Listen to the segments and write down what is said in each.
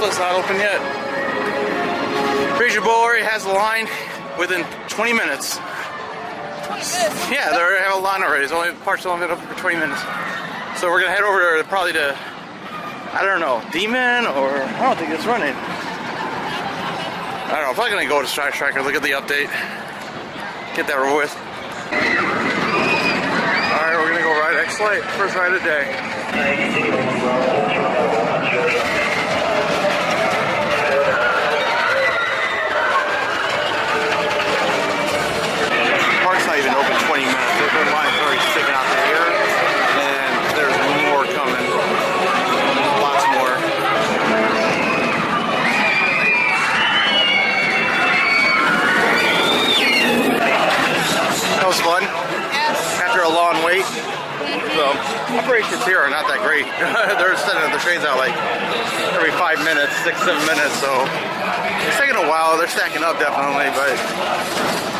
outlet's not open yet. Fraser Bowl already has a line within 20 minutes. 20 minutes? Yeah, they already have a line already. It's only parts only been open for 20 minutes. So we're gonna head over there probably to, I don't know, Demon, or I don't think it's running. I don't know, probably gonna go to Strike Striker, look at the update, get that over with. Alright, we're gonna go ride X-Lite, first ride of the day. Park's not even open 20 minutes, the line's already sticking out the air, and there's more coming, lots more. That was fun. Yes. After a long wait. So, operations here are not that great. They're sending the trains out like every 5 minutes, 6-7 minutes, so it's taking a while. They're stacking up definitely, but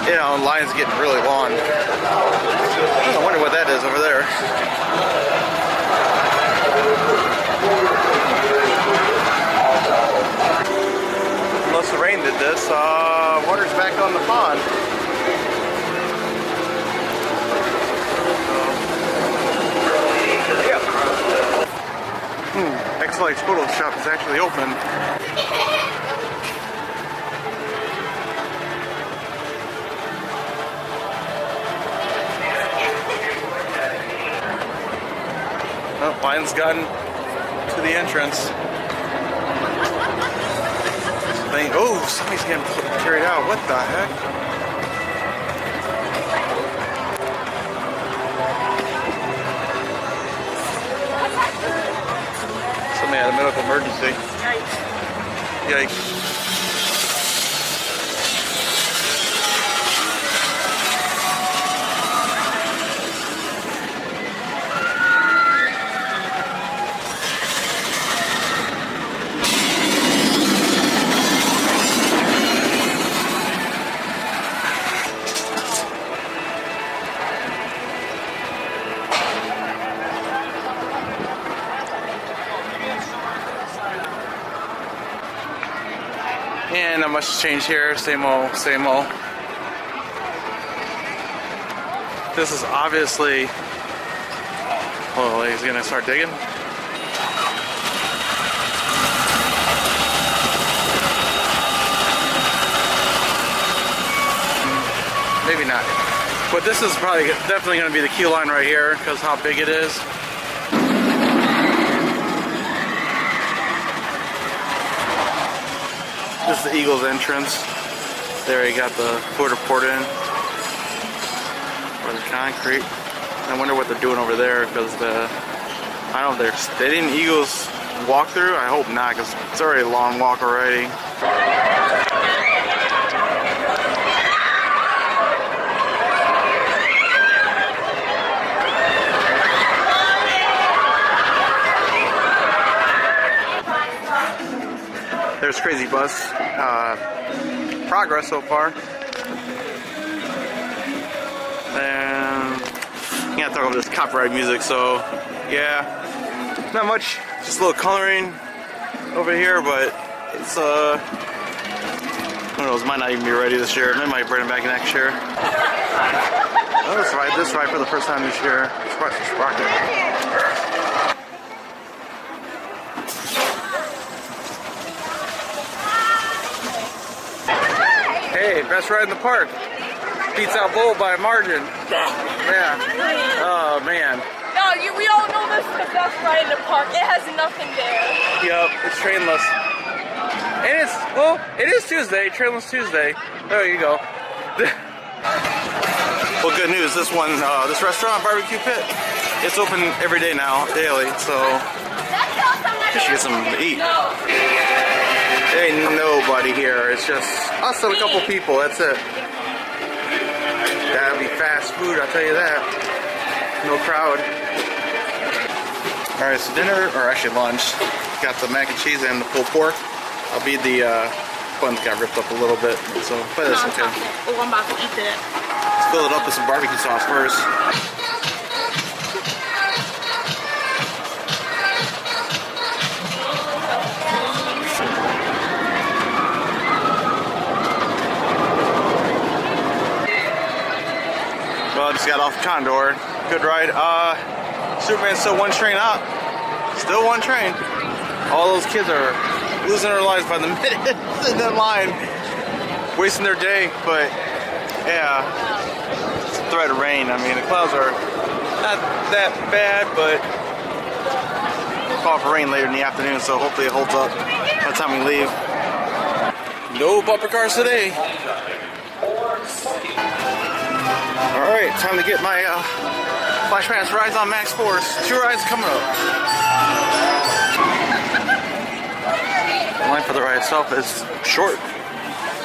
you know, lines getting really long. I wonder what that is over there. Unless the rain did this, water's back on the pond. X-Lite's photo shop is actually open. Oh, line's gotten to the entrance. Oh, somebody's getting carried out. What the heck? Somebody had a medical emergency. Yikes. And not much has changed here, same old, same old. This is obviously, oh, he's gonna start digging. Maybe not. But this is probably definitely gonna be the key line right here because how big it is. This is the Eagles entrance. There you got the footer poured in. Or the concrete. I wonder what they're doing over there because I don't know if they didn't Eagles walk through? I hope not because it's already a long walk already. There's Crazy Bus progress so far. And you can't talk about this copyright music, so yeah, not much, just a little coloring over here, but it's who knows, might not even be ready this year. They might bring it back next year. Let's ride this ride for the first time this year. Sprocket. Hey, best ride in the park. Beats out Bolt by a margin. Yeah. Oh, man. No, we all know this is the best ride in the park. It has nothing there. Yup, it's trainless. And it's, well, it is Tuesday, trainless Tuesday. There you go. Well, good news. This one, this restaurant, Barbecue Pit, it's open every day now, daily. So, you should get something to eat. No. There ain't nobody here. It's just us and a couple people. That's it. That'll be fast food, I'll tell you that. No crowd. Alright, so dinner, or actually lunch. Got the mac and cheese and the pulled pork. I'll be the buns got ripped up a little bit, so but that's okay. Oh, I'm about to eat that. Let's fill it up with some barbecue sauce first. Well, just got off Condor. Good ride. Superman's still one train out. Still one train. All those kids are losing their lives by the minute in that line, wasting their day. But yeah, it's a threat of rain. I mean, the clouds are not that bad, but call for rain later in the afternoon, so hopefully it holds up by the time we leave. No bumper cars today. Alright, time to get my Flash Pass rides on Max Force. 2 rides coming up. The line for the ride itself is short.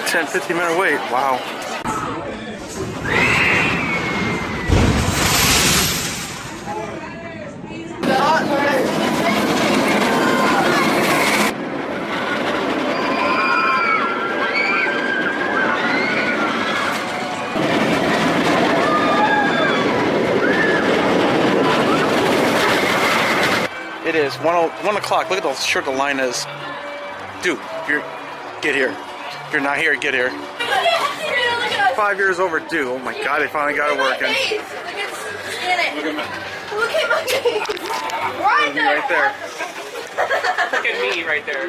10-15 minute wait. Wow. It is 1 o'clock. Look at how short the line is. Dude, get here. If you're not here, get here. 5 years overdue. Oh my god, they finally got it working. Look at my face. Right there. Right there. Look at me right there.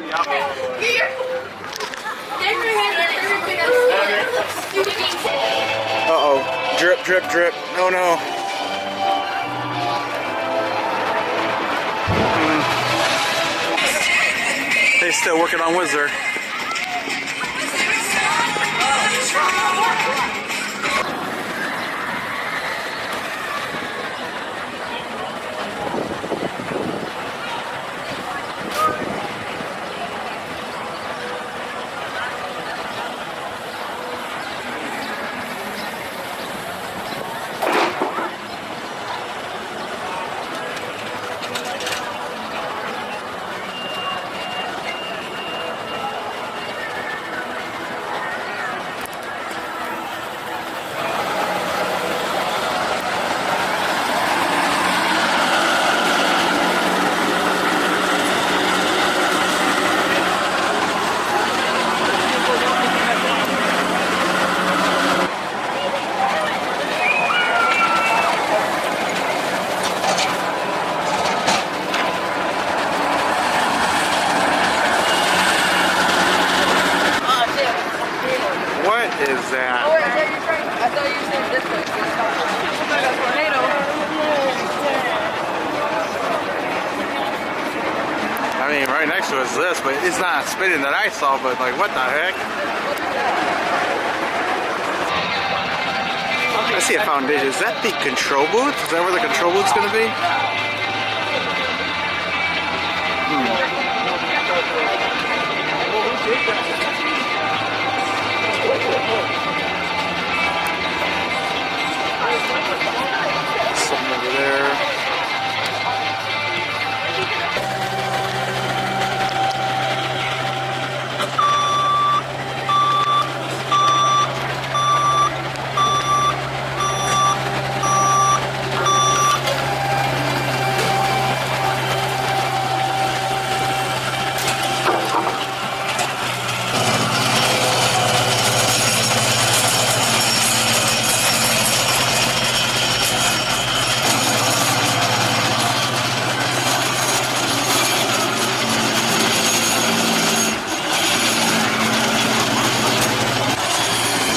Uh-oh. Drip, drip, drip. Oh no. They still working on Whizzer. Is that? Oh, wait, I thought you said this way. It's like a tornado. I mean, right next to us is this, but it's not spinning that I saw, but like, what the heck? I see a foundation. Is that the control booth? Is that where the control booth's gonna be? Something over there.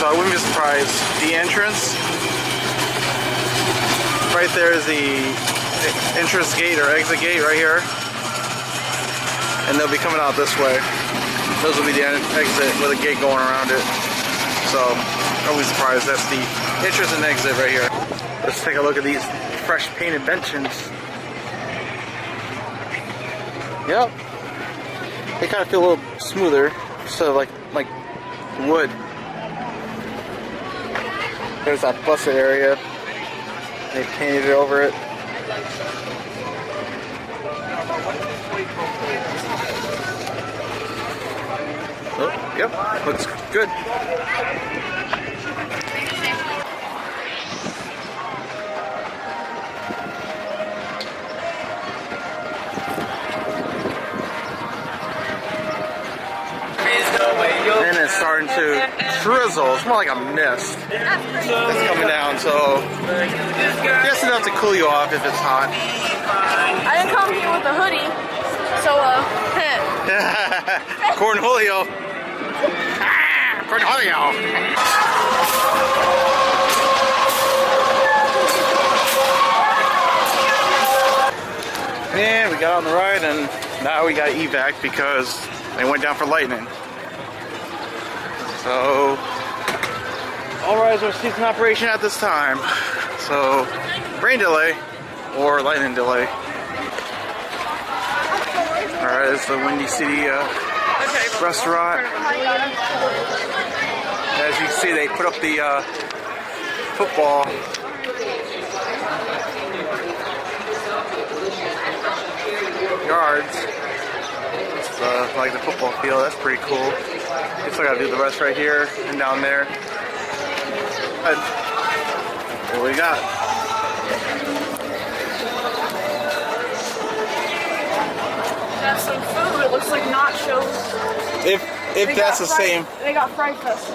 So I wouldn't be surprised. The entrance, right there is the entrance gate or exit gate right here. And they'll be coming out this way. Those will be the exit with a gate going around it. So I wouldn't be surprised. That's the entrance and exit right here. Let's take a look at these fresh painted benches. Yep. They kind of feel a little smoother instead of like wood. There's that busted area. They painted it over it. Oh, yep, looks good. And it's starting to drizzle. It's more like a mist that's coming down. So just enough to cool you off if it's hot. I didn't come here with a hoodie, so Cornholio. Cornholio. And we got on the ride, and now we got evac because they went down for lightning. So all rides are ceasing operation at this time. So rain delay or lightning delay. Alright, it's the Windy City restaurant. As you can see, they put up the football yards. It's like the football field. That's pretty cool. You still gotta do the rest right here and down there. But what we got? that's some food. It looks like nachos. If that's the same, they got Fried Fest too.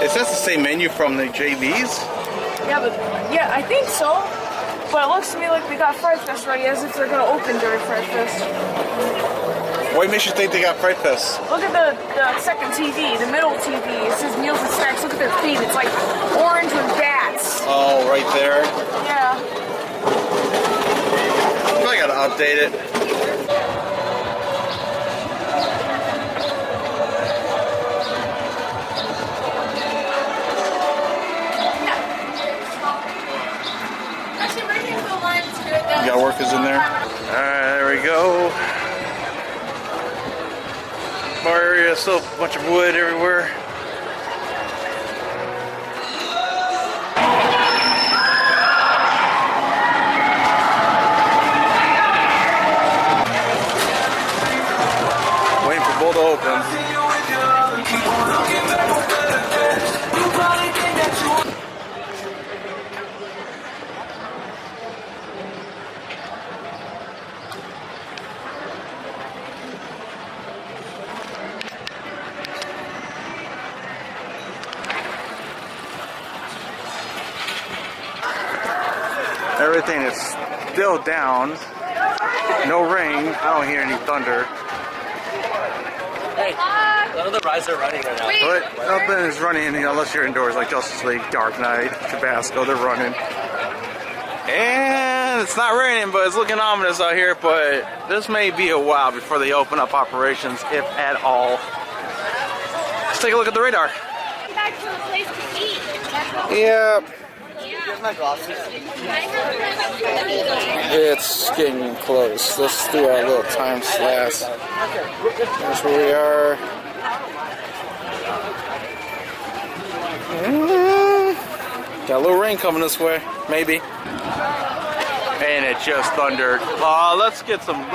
is that the same menu from the JVs? Yeah, I think so. But it looks to me like they got Fried Fest ready, as if they're gonna open during Fried Fest. What makes you think they got Fright Fest? Look at the second TV, the middle TV. It says meals and snacks. Look at their feet. It's like orange with bats. Oh, right there. Yeah. I gotta update it. You got workers in there? Alright, there we go. Bar area, still a bunch of wood everywhere. Waiting for both to open. Everything is still down. No rain. I don't hear any thunder. Hey, none of the rides are running right now. But nothing is running unless you're indoors, like Justice League, Dark Knight, Tabasco. They're running. And it's not raining, but it's looking ominous out here. But this may be a while before they open up operations, if at all. Let's take a look at the radar. Back to a place to eat. Yeah. Here's my glasses. It's getting close. Let's do our little time slash. That's where we are. Got a little rain coming this way, maybe. And it just thundered. Let's get some.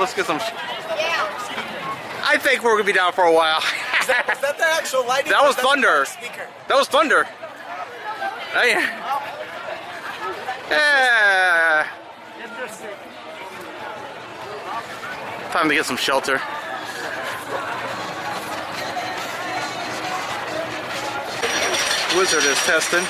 I think we're gonna be down for a while. Is that the actual lighting? That was thunder. Speaker. That was thunder. Hey. Yeah. Time to get some shelter. Wizard is testing.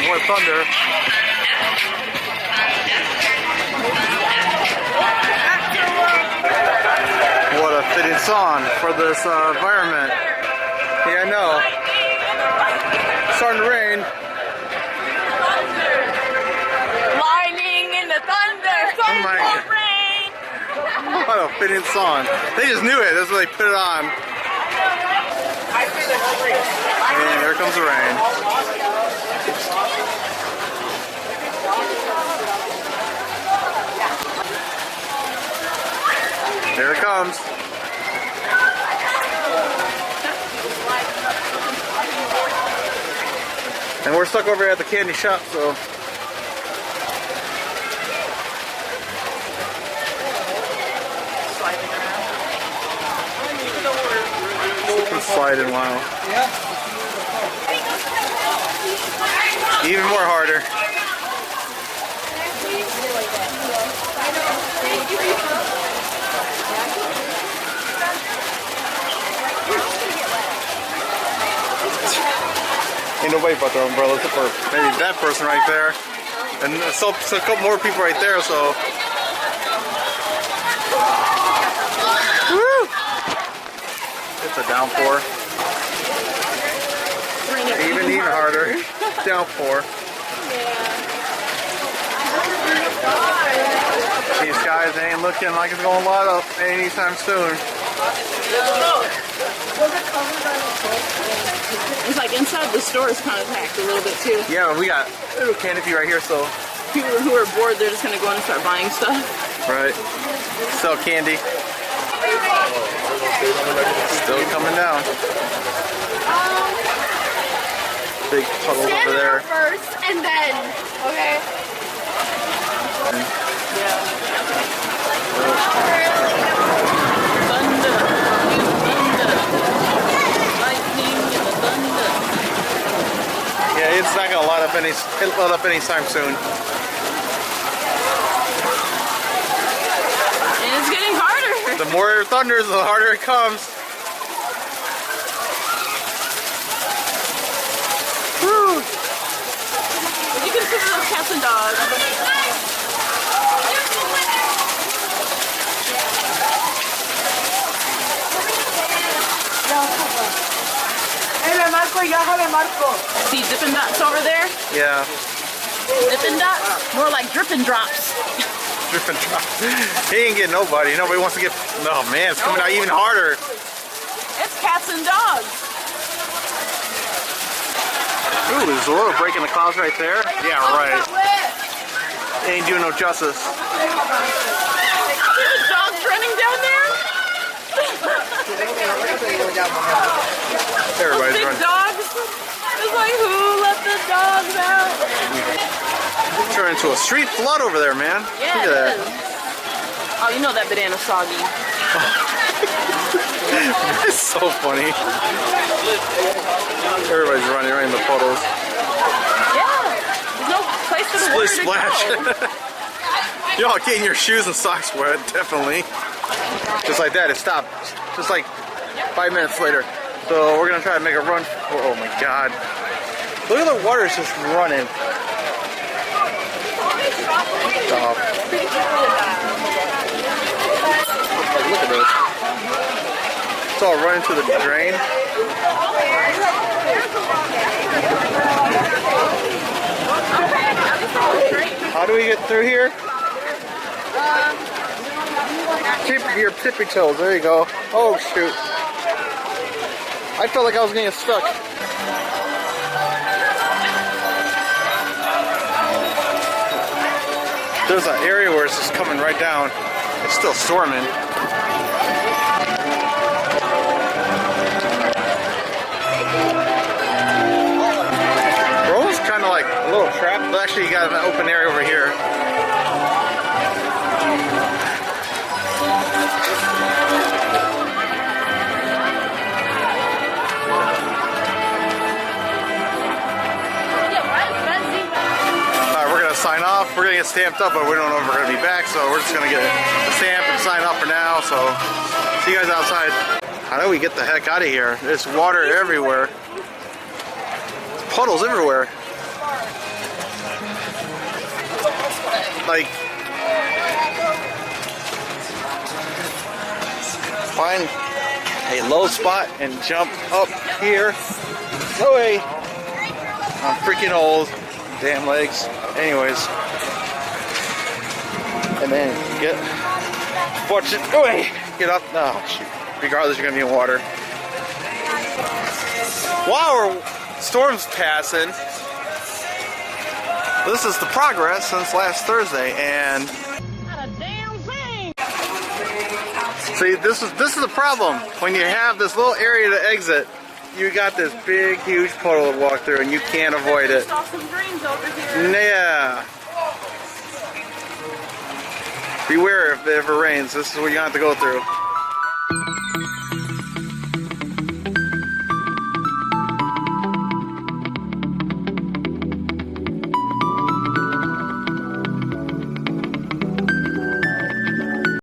More thunder. What a fitting song for this environment. Yeah, I know. It's starting to rain. Lightning in the thunder. Oh my God. Rain. What a fitting song. They just knew it. That's why they put it on. And here comes the rain. Here it comes. And we're stuck over here at the candy shop, so. Sliding wow. Even more harder. Ain't nobody but their umbrellas for maybe that person right there. And so a couple more people right there, so. Woo! It's a downpour. Even harder. Downpour. These guys ain't looking like it's going to light up anytime soon. It's like inside the store is kind of packed a little bit too. Yeah, we got a little canopy right here, so. People who are bored, they're just going to go in and start buying stuff. Right. Sell candy. Still coming down. Big puddles over there. First and then, okay? Thunder, thunder, lightning and the thunder. Yeah, it's not gonna light up anytime soon. And it's getting harder. The more it thunders, the harder it comes. Woo! You can see those cats and dogs. See Dippin' Dots over there? Yeah. Dippin' Dots? More like Drippin' Drops. Dripping drop. He ain't getting nobody. Nobody wants to get. Oh man, it's coming out even harder. It's cats and dogs. Ooh, there's a little break in the clouds right there. Yeah, right. Ain't doing no justice. There's dogs running down there. Everybody's Big running. dogs. It's like, who let the dogs out? Turn into a street flood over there, man. Yeah, Look at it that. is. Oh, you know that banana's soggy. It's so funny. Everybody's running right in the puddles. Yeah. There's no place for the water Split to splash. go. Y'all getting your shoes and socks wet, definitely. Just like that, it stopped. Just like 5 minutes later. So we're gonna try to make a run. Oh my God. Look at the water, it's just running. Stop. Look at this. It's all running to the drain. How do we get through here? Keep your tippy toes. There you go. Oh shoot. I felt like I was getting stuck. There's an area where it's just coming right down. It's still storming. We're almost kind of like a little trapped, but actually you got an open area over here. Sign off. We're gonna get stamped up, but we don't know if we're gonna be back, so we're just gonna get a stamp and sign off for now. So see you guys outside. How do we get the heck out of here? There's water everywhere. There's puddles everywhere. Like, find a low spot and jump up here. No way. I'm freaking old. Damn legs. Anyways. And then watch it. Go away. Get up. No, shoot. Regardless, you're gonna be in water. Wow, storm's passing. This is the progress since last Thursday, and Not a damn thing. see, this is the problem. When you have this little area to exit, you got this big, huge puddle to walk through, and you can't avoid it. Saw some greens over here. Yeah. Beware if it ever rains. This is what you have to go through.